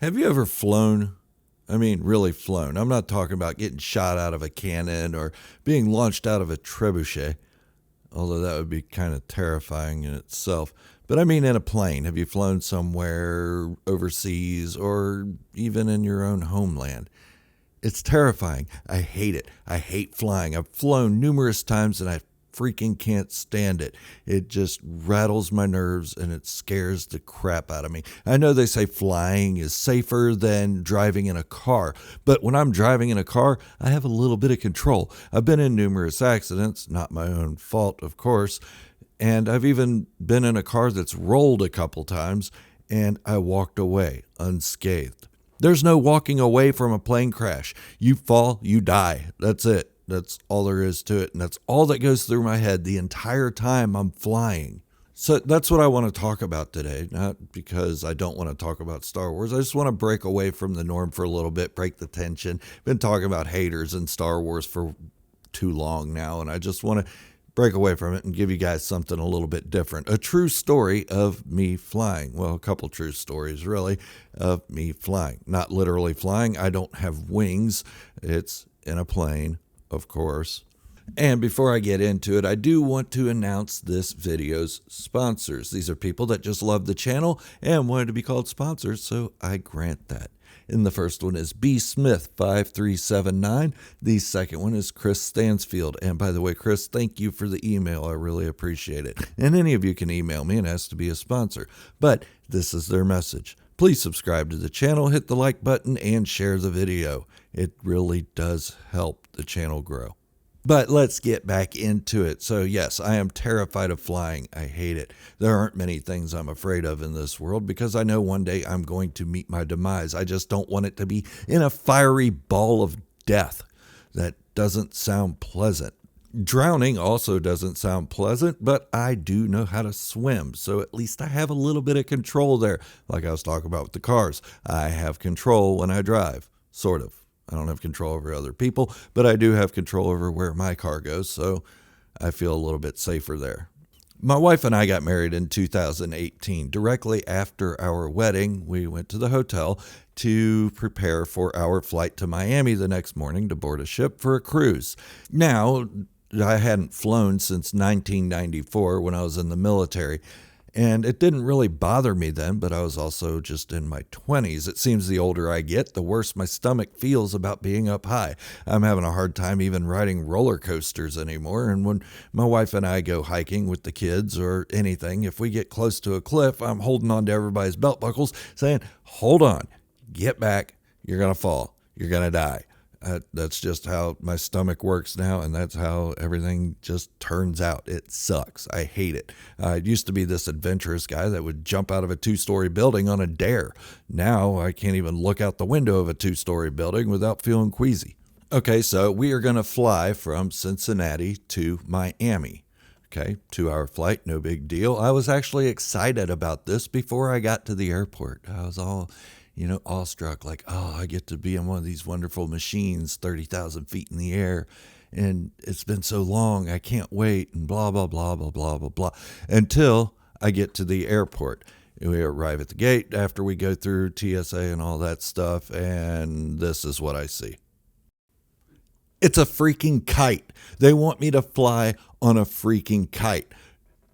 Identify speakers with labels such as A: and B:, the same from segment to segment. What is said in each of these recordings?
A: Have you ever flown? I mean, really flown. I'm not talking about getting shot out of a cannon or being launched out of a trebuchet, although that would be kind of terrifying in itself. But I mean in a plane. Have you flown somewhere overseas or even in your own homeland? It's terrifying. I hate it. I hate flying. I've flown numerous times and I freaking can't stand it. It just rattles my nerves and it scares the crap out of me. I know they say flying is safer than driving in a car, but when I'm driving in a car, I have a little bit of control. I've been in numerous accidents, not my own fault, of course, and I've even been in a car that's rolled a couple times and I walked away unscathed. There's no walking away from a plane crash. You fall, you die. That's it. That's all there is to it. And that's all that goes through my head the entire time I'm flying. So that's what I want to talk about today. Not because I don't want to talk about Star Wars. I just want to break away from the norm for a little bit, break the tension. Been talking about haters in Star Wars for too long now. And I just want to break away from it and give you guys something a little bit different. A true story of me flying. Well, a couple true stories, really, of me flying. Not literally flying. I don't have wings. It's in a plane, of course. And before I get into it, I do want to announce this video's sponsors. These are people that just love the channel and wanted to be called sponsors, so I grant that. And the first one is B. Smith 5379. The second one is Chris Stansfield. And by the way, Chris, thank you for the email. I really appreciate it. And any of you can email me and ask to be a sponsor. But this is their message. Please subscribe to the channel, hit the like button, and share the video. It really does help the channel grow. But let's get back into it. So yes, I am terrified of flying. I hate it. There aren't many things I'm afraid of in this world because I know one day I'm going to meet my demise. I just don't want it to be in a fiery ball of death. That doesn't sound pleasant. Drowning also doesn't sound pleasant, but I do know how to swim, so at least I have a little bit of control there. Like I was talking about with the cars, I have control when I drive, sort of. I don't have control over other people, but I do have control over where my car goes, so I feel a little bit safer there. My wife and I got married in 2018. Directly after our wedding, we went to the hotel to prepare for our flight to Miami the next morning to board a ship for a cruise. Now, I hadn't flown since 1994 when I was in the military. And it didn't really bother me then, but I was also just in my 20s. It seems the older I get, the worse my stomach feels about being up high. I'm having a hard time even riding roller coasters anymore. And when my wife and I go hiking with the kids or anything, if we get close to a cliff, I'm holding on to everybody's belt buckles saying, hold on, get back, you're going to fall, you're going to die. That's just how my stomach works now, and that's how everything just turns out. It sucks. I hate it. I used to be this adventurous guy that would jump out of a 2-story building on a dare. Now I can't even look out the window of a 2-story building without feeling queasy. Okay, so we are going to fly from Cincinnati to Miami. Okay, 2-hour flight, no big deal. I was actually excited about this before I got to the airport. I was all awestruck, like, oh, I get to be in one of these wonderful machines 30,000 feet in the air, and it's been so long, I can't wait, and blah, blah, blah, blah, blah, blah, blah, until I get to the airport. We arrive at the gate after we go through TSA and all that stuff, and this is what I see. It's a freaking kite. They want me to fly on a freaking kite.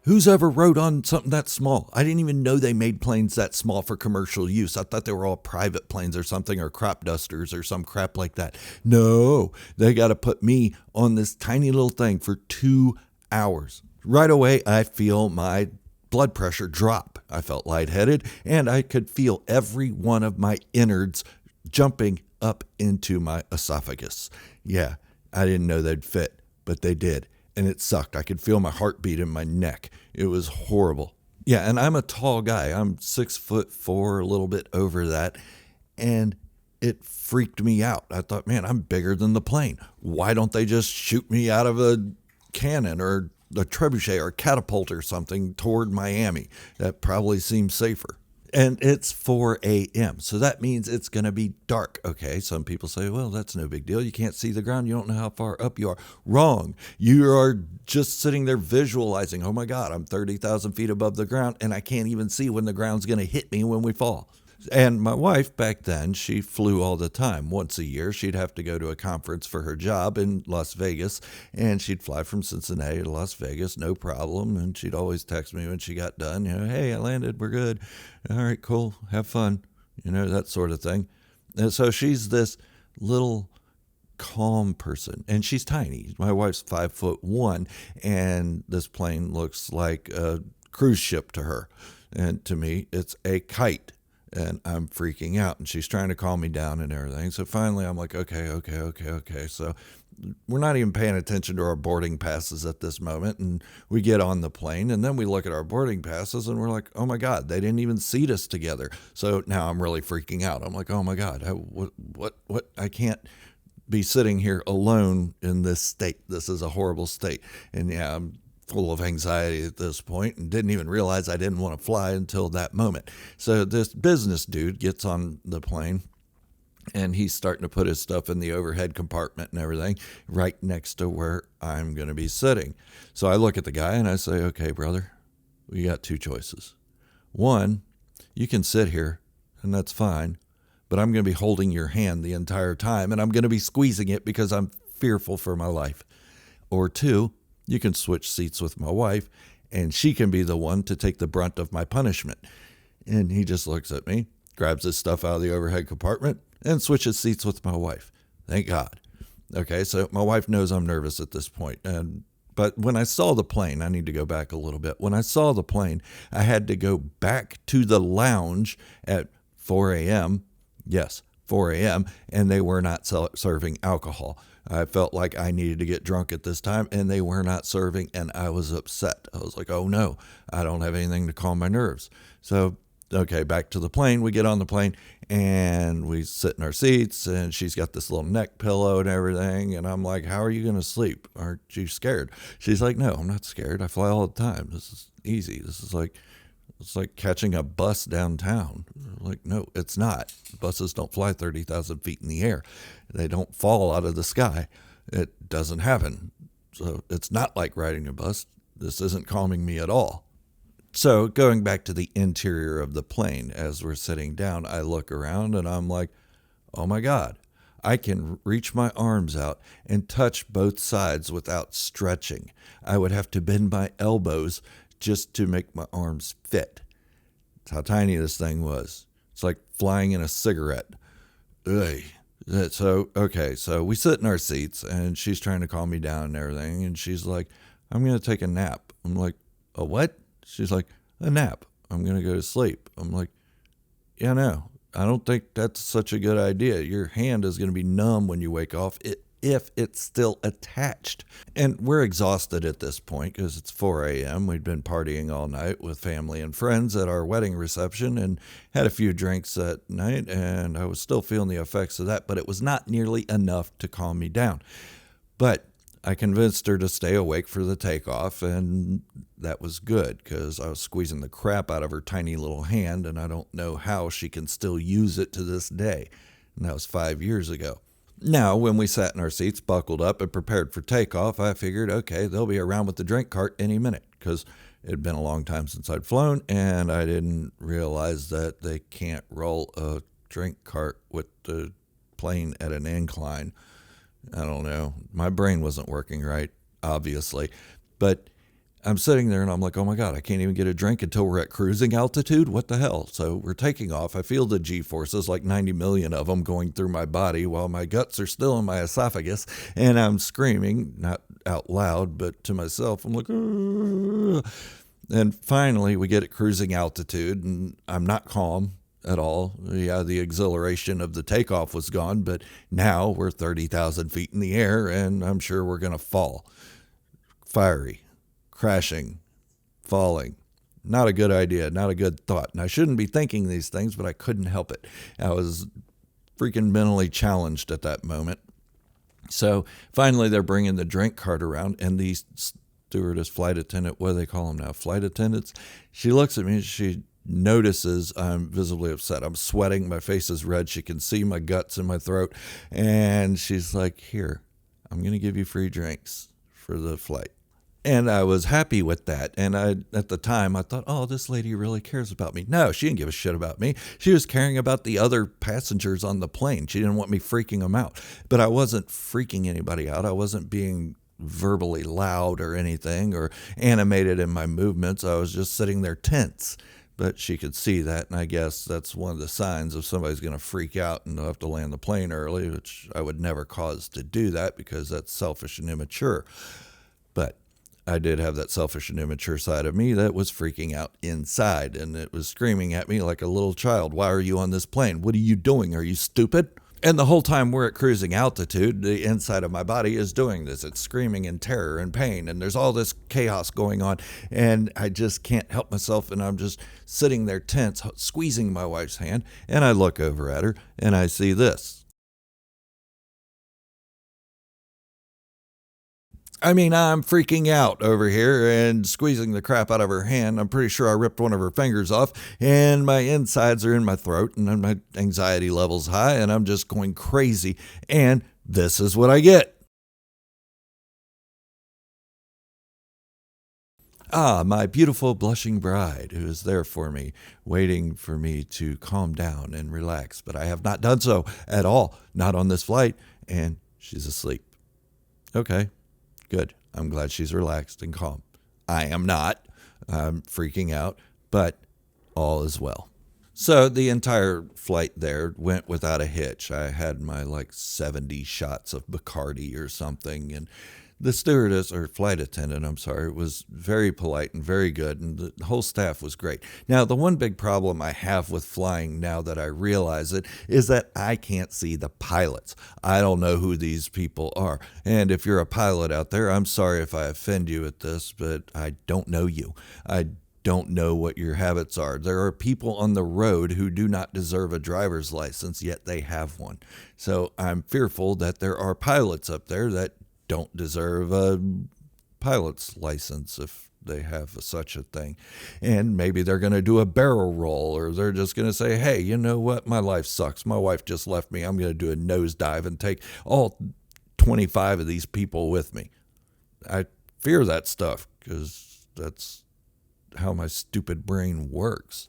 A: Who's ever rode on something that small? I didn't even know they made planes that small for commercial use. I thought they were all private planes or something, or crop dusters or some crap like that. No, they got to put me on this tiny little thing for 2 hours. Right away, I feel my blood pressure drop. I felt lightheaded, and I could feel every one of my innards jumping up into my esophagus. Yeah, I didn't know they'd fit, but they did. And it sucked. I could feel my heartbeat in my neck. It was horrible. Yeah, and I'm a tall guy. I'm 6'4", a little bit over that. And it freaked me out. I thought, man, I'm bigger than the plane. Why don't they just shoot me out of a cannon or a trebuchet or a catapult or something toward Miami? That probably seems safer. And it's 4 a.m., so that means it's going to be dark. Okay, some people say, well, that's no big deal. You can't see the ground. You don't know how far up you are. Wrong. You are just sitting there visualizing, oh, my God, I'm 30,000 feet above the ground, and I can't even see when the ground's going to hit me when we fall. And my wife back then, she flew all the time. Once a year, she'd have to go to a conference for her job in Las Vegas, and she'd fly from Cincinnati to Las Vegas, no problem. And she'd always text me when she got done, hey, I landed, we're good. All right, cool, have fun, that sort of thing. And so she's this little calm person, and she's tiny. My wife's 5'1", and this plane looks like a cruise ship to her. And to me, it's a kite. And I'm freaking out, and she's trying to calm me down and everything. So finally I'm like, okay. So we're not even paying attention to our boarding passes at this moment. And we get on the plane, and then we look at our boarding passes, and we're like, oh my God, they didn't even seat us together. So now I'm really freaking out. I'm like, oh my God, what? I can't be sitting here alone in this state. This is a horrible state. And yeah, I'm full of anxiety at this point and didn't even realize I didn't want to fly until that moment. So this business dude gets on the plane, and he's starting to put his stuff in the overhead compartment and everything right next to where I'm going to be sitting. So I look at the guy and I say, okay, brother, we got two choices. One, you can sit here and that's fine, but I'm going to be holding your hand the entire time, and I'm going to be squeezing it because I'm fearful for my life. Or two, you can switch seats with my wife, and she can be the one to take the brunt of my punishment. And he just looks at me, grabs his stuff out of the overhead compartment, and switches seats with my wife. Thank God. Okay, so my wife knows I'm nervous at this point. But when I saw the plane, I need to go back a little bit. When I saw the plane, I had to go back to the lounge at 4 a.m. Yes, 4 a.m., and they were not serving alcohol. I felt like I needed to get drunk at this time, and they were not serving, and I was upset. I was like, oh no, I don't have anything to calm my nerves. So, okay, back to the plane. We get on the plane, and we sit in our seats, and she's got this little neck pillow and everything, and I'm like, how are you going to sleep? Aren't you scared? She's like, no, I'm not scared. I fly all the time. This is easy. It's like catching a bus downtown. Like, no, it's not. Buses don't fly 30,000 feet in the air. They don't fall out of the sky. It doesn't happen. So it's not like riding a bus. This isn't calming me at all. So going back to the interior of the plane, as we're sitting down, I look around and I'm like, oh my God, I can reach my arms out and touch both sides without stretching. I would have to bend my elbows just to make my arms fit. That's how tiny this thing was. It's like flying in a cigarette. Ugh. So we sit in our seats, and she's trying to calm me down and everything, and she's like, I'm going to take a nap. I'm like, a what? She's like, a nap. I'm going to go to sleep. I'm like, yeah, no, I don't think that's such a good idea. Your hand is going to be numb when you wake off if it's still attached. And we're exhausted at this point because it's 4 a.m. We'd been partying all night with family and friends at our wedding reception and had a few drinks that night, and I was still feeling the effects of that, but it was not nearly enough to calm me down. But I convinced her to stay awake for the takeoff, and that was good because I was squeezing the crap out of her tiny little hand, and I don't know how she can still use it to this day. And that was 5 years ago. Now, when we sat in our seats, buckled up, and prepared for takeoff, I figured, okay, they'll be around with the drink cart any minute because it had been a long time since I'd flown, and I didn't realize that they can't roll a drink cart with the plane at an incline. I don't know. My brain wasn't working right, obviously. But I'm sitting there and I'm like, oh my God, I can't even get a drink until we're at cruising altitude. What the hell? So we're taking off. I feel the G-forces, like 90 million of them going through my body while my guts are still in my esophagus. And I'm screaming, not out loud, but to myself. I'm like, "Ugh." And finally we get at cruising altitude and I'm not calm at all. Yeah, the exhilaration of the takeoff was gone, but now we're 30,000 feet in the air and I'm sure we're going to fall. Fiery, crashing, falling. Not a good idea, not a good thought. And I shouldn't be thinking these things, but I couldn't help it. I was freaking mentally challenged at that moment. So finally they're bringing the drink cart around, and the stewardess, flight attendant, what do they call them now? Flight attendants. She looks at me and she notices I'm visibly upset. I'm sweating. My face is red. She can see my guts in my throat. And she's like, here, I'm going to give you free drinks for the flight. And I was happy with that. And at the time, I thought, oh, this lady really cares about me. No, she didn't give a shit about me. She was caring about the other passengers on the plane. She didn't want me freaking them out. But I wasn't freaking anybody out. I wasn't being verbally loud or anything or animated in my movements. I was just sitting there tense. But she could see that, and I guess that's one of the signs of somebody's going to freak out and they'll have to land the plane early, which I would never cause to do that because that's selfish and immature. But I did have that selfish and immature side of me that was freaking out inside, and it was screaming at me like a little child. Why are you on this plane? What are you doing? Are you stupid? And the whole time we're at cruising altitude, the inside of my body is doing this. It's screaming in terror and pain, and there's all this chaos going on, and I just can't help myself, and I'm just sitting there tense, squeezing my wife's hand, and I look over at her, and I see this. I mean, I'm freaking out over here and squeezing the crap out of her hand. I'm pretty sure I ripped one of her fingers off, and my insides are in my throat, and my anxiety level's high, and I'm just going crazy. And this is what I get. Ah, my beautiful blushing bride who is there for me, waiting for me to calm down and relax. But I have not done so at all, not on this flight, and she's asleep. Okay, good. I'm glad she's relaxed and calm. I am not. I'm freaking out, but all is well. So the entire flight there went without a hitch. I had my like 70 shots of Bacardi or something, and the stewardess or flight attendant, I'm sorry, was very polite and very good, and the whole staff was great. Now, the one big problem I have with flying now that I realize it is that I can't see the pilots. I don't know who these people are. And if you're a pilot out there, I'm sorry if I offend you at this, but I don't know you. I don't know what your habits are. There are people on the road who do not deserve a driver's license, yet they have one. So I'm fearful that there are pilots up there that don't deserve a pilot's license if they have such a thing. And maybe they're going to do a barrel roll, or they're just going to say, hey, you know what? My life sucks. My wife just left me. I'm going to do a nosedive and take all 25 of these people with me. I fear that stuff because that's how my stupid brain works.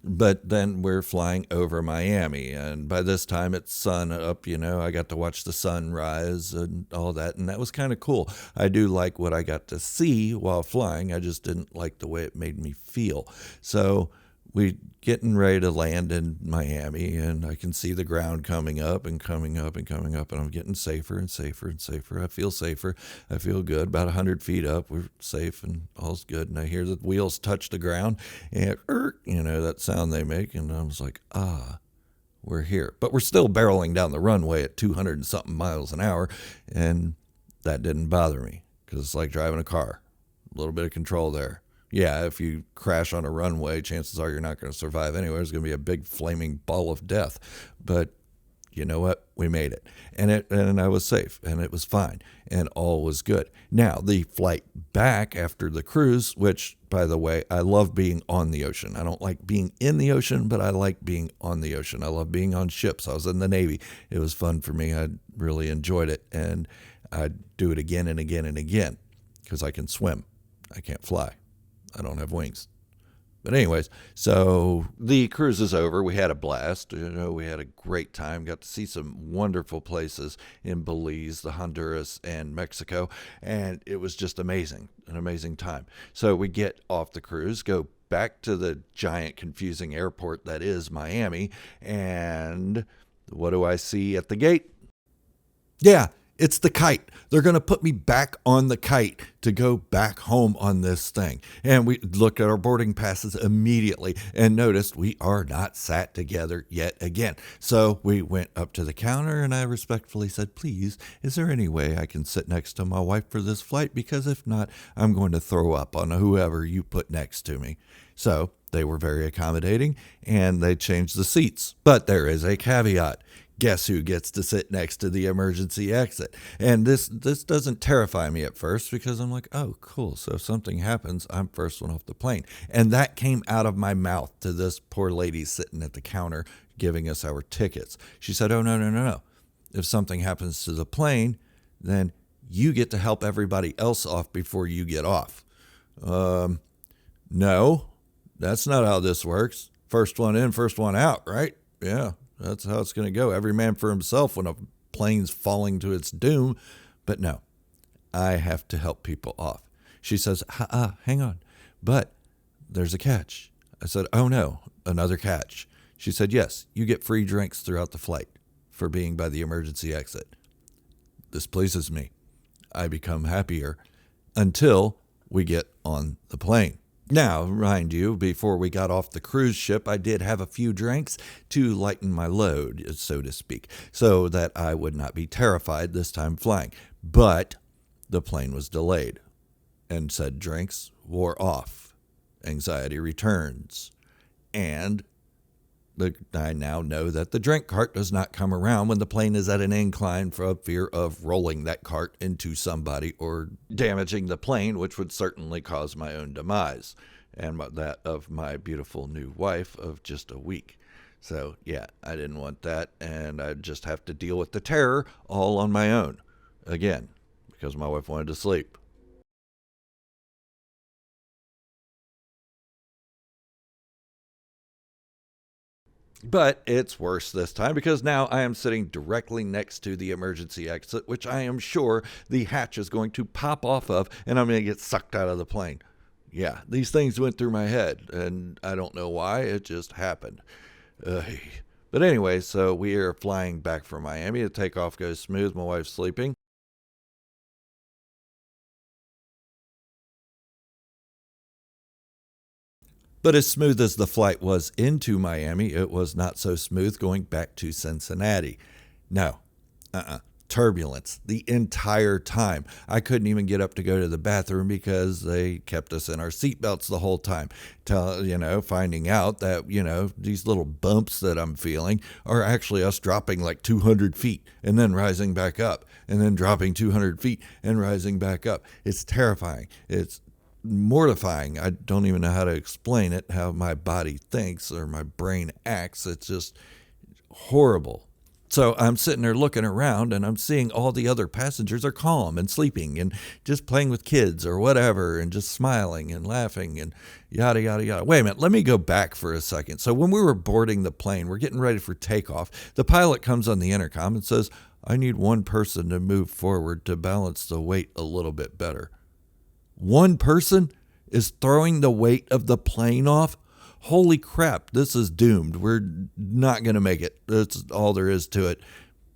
A: But then we're flying over Miami, and by this time it's sun up, I got to watch the sun rise and all that, and that was kind of cool. I do like what I got to see while flying. I just didn't like the way it made me feel. So we getting ready to land in Miami, and I can see the ground coming up and coming up and coming up, and I'm getting safer and safer and safer. I feel safer. I feel good. About 100 feet up, we're safe and all's good. And I hear the wheels touch the ground, and that sound they make, and I was like, we're here. But we're still barreling down the runway at 200 and something miles an hour, and that didn't bother me because it's like driving a car. A little bit of control there. Yeah, if you crash on a runway, chances are you're not going to survive anyway. There's going to be a big flaming ball of death. But you know what? We made it. And I was safe, and it was fine, and all was good. Now, the flight back after the cruise, which, by the way, I love being on the ocean. I don't like being in the ocean, but I like being on the ocean. I love being on ships. I was in the Navy. It was fun for me. I really enjoyed it, and I'd do it again and again and again because I can swim. I can't fly. I don't have wings. But anyways, so the cruise is over. We had a blast. We had a great time. Got to see some wonderful places in Belize, the Honduras, and Mexico. And it was just amazing, an amazing time. So we get off the cruise, go back to the giant, confusing airport that is Miami. And what do I see at the gate? Yeah, it's the kite. They're going to put me back on the kite to go back home on this thing. And we looked at our boarding passes immediately and noticed we are not sat together yet again. So we went up to the counter and I respectfully said, please, is there any way I can sit next to my wife for this flight? Because if not, I'm going to throw up on whoever you put next to me. So they were very accommodating and they changed the seats. But there is a caveat. Guess who gets to sit next to the emergency exit? And this doesn't terrify me at first because I'm like, oh, cool. So if something happens, I'm first one off the plane. And that came out of my mouth to this poor lady sitting at the counter giving us our tickets. She said, oh, no. If something happens to the plane, then you get to help everybody else off before you get off. No, that's not how this works. First one in, first one out, right? Yeah, that's how it's going to go. Every man for himself when a plane's falling to its doom. But no, I have to help people off. She says, hang on. But there's a catch. I said, oh no, another catch. She said, yes, you get free drinks throughout the flight for being by the emergency exit. This pleases me. I become happier until we get on the plane. Now, mind you, before we got off the cruise ship, I did have a few drinks to lighten my load, so to speak, so that I would not be terrified this time flying. But the plane was delayed, and said drinks wore off. Anxiety returns. And I now know that the drink cart does not come around when the plane is at an incline for fear of rolling that cart into somebody or damaging the plane, which would certainly cause my own demise and that of my beautiful new wife of just a week. So, yeah, I didn't want that, and I'd just have to deal with the terror all on my own. Again, because my wife wanted to sleep. But it's worse this time because now I am sitting directly next to the emergency exit, which I am sure the hatch is going to pop off of, and I'm going to get sucked out of the plane. Yeah, these things went through my head, and I don't know why. It just happened. But anyway, so we are flying back from Miami. The takeoff goes smooth. My wife's sleeping. But as smooth as the flight was into Miami, it was not so smooth going back to Cincinnati. No, turbulence the entire time. I couldn't even get up to go to the bathroom because they kept us in our seatbelts the whole time. Finding out that, these little bumps that I'm feeling are actually us dropping like 200 feet and then rising back up and then dropping 200 feet and rising back up. It's terrifying. It's mortifying. I don't even know how to explain it, how my body thinks or my brain acts. It's just horrible. So I'm sitting there looking around and I'm seeing all the other passengers are calm and sleeping and just playing with kids or whatever and just smiling and laughing and yada, yada, yada. Wait a minute. Let me go back for a second. So when we were boarding the plane, we're getting ready for takeoff. The pilot comes on the intercom and says, I need one person to move forward to balance the weight a little bit better. One person is throwing the weight of the plane off? Holy crap, this is doomed. We're not going to make it. That's all there is to it.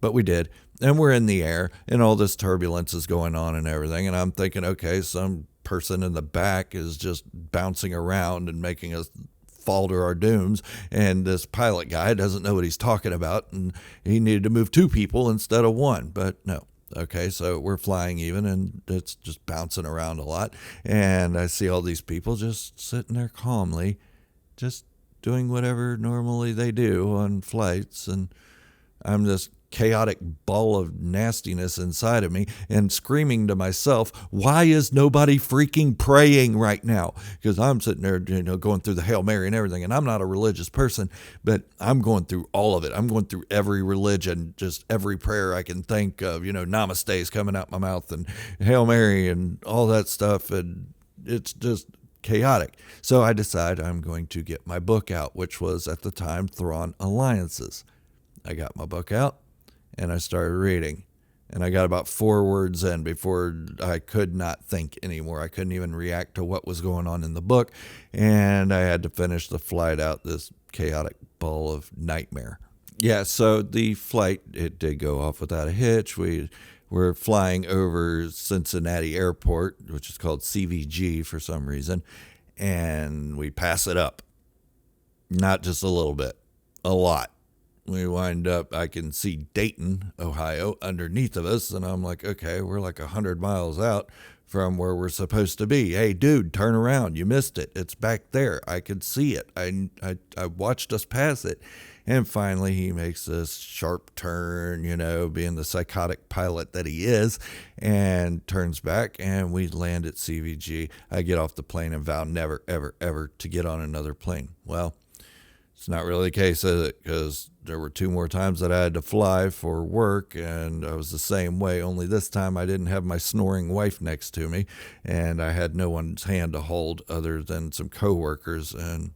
A: But we did. And we're in the air, and all this turbulence is going on and everything. And I'm thinking, okay, some person in the back is just bouncing around and making us fall to our dooms. And this pilot guy doesn't know what he's talking about. And he needed to move two people instead of one. But no. Okay, so we're flying even, and it's just bouncing around a lot. And I see all these people just sitting there calmly, just doing whatever normally they do on flights. And I'm this chaotic ball of nastiness inside of me and screaming to myself, why is nobody freaking praying right now? Because I'm sitting there, going through the Hail Mary and everything, and I'm not a religious person, but I'm going through all of it. I'm going through every religion, just every prayer I can think of, namaste is coming out my mouth and Hail Mary and all that stuff, and it's just chaotic. So I decide I'm going to get my book out, which was at the time Thrawn Alliances. I got my book out and I started reading, and I got about 4 words in before I could not think anymore. I couldn't even react to what was going on in the book, and I had to finish the flight out, this chaotic ball of nightmare. Yeah, so the flight, it did go off without a hitch. We were flying over Cincinnati Airport, which is called CVG for some reason, and we pass it up. Not just a little bit, a lot. We wind up, I can see Dayton, Ohio, underneath of us, and I'm like, okay, we're like 100 miles out from where we're supposed to be. Hey, dude, turn around. You missed it. It's back there. I could see it. I watched us pass it. And finally, he makes this sharp turn, being the psychotic pilot that he is, and turns back, and we land at CVG. I get off the plane and vow never, ever, ever to get on another plane. Well, It's not really the case, is it? Because there were 2 more times that I had to fly for work, and I was the same way, only this time I didn't have my snoring wife next to me, and I had no one's hand to hold other than some coworkers, and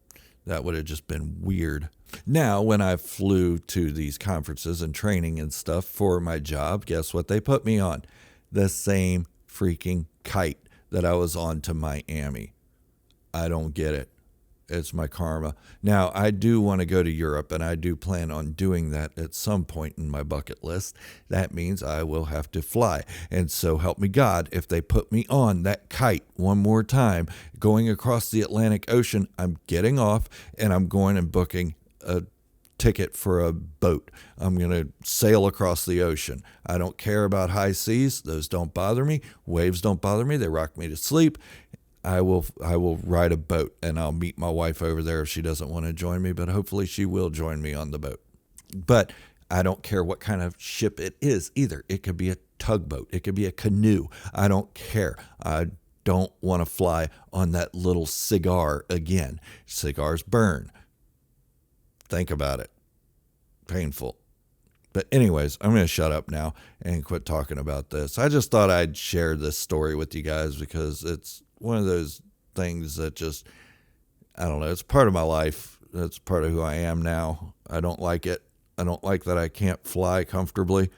A: that would have just been weird. Now, when I flew to these conferences and training and stuff for my job, guess what they put me on? The same freaking kite that I was on to Miami. I don't get it. It's my karma. Now, I do want to go to Europe, and I do plan on doing that at some point in my bucket list. That means I will have to fly. And so help me God, if they put me on that kite one more time, going across the Atlantic Ocean, I'm getting off, and I'm going and booking a ticket for a boat. I'm going to sail across the ocean. I don't care about high seas. Those don't bother me. Waves don't bother me. They rock me to sleep. I will ride a boat, and I'll meet my wife over there if she doesn't want to join me, but hopefully she will join me on the boat. But I don't care what kind of ship it is either. It could be a tugboat. It could be a canoe. I don't care. I don't want to fly on that little cigar again. Cigars burn. Think about it. Painful. But anyways, I'm going to shut up now and quit talking about this. I just thought I'd share this story with you guys because it's one of those things that just, I don't know, it's part of my life. It's part of who I am now. I don't like it. I don't like that I can't fly comfortably,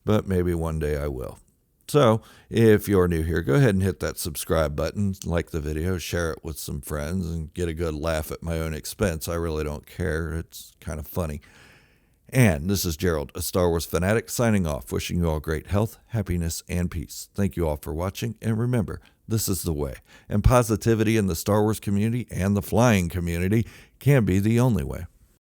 A: but maybe one day I will. So if you're new here, go ahead and hit that subscribe button, like the video, share it with some friends, and get a good laugh at my own expense. I really don't care. It's kind of funny. And this is Gerald, a Star Wars fanatic, signing off, wishing you all great health, happiness, and peace. Thank you all for watching, and remember, this is the way. And positivity in the Star Wars community and the flying community can be the only way.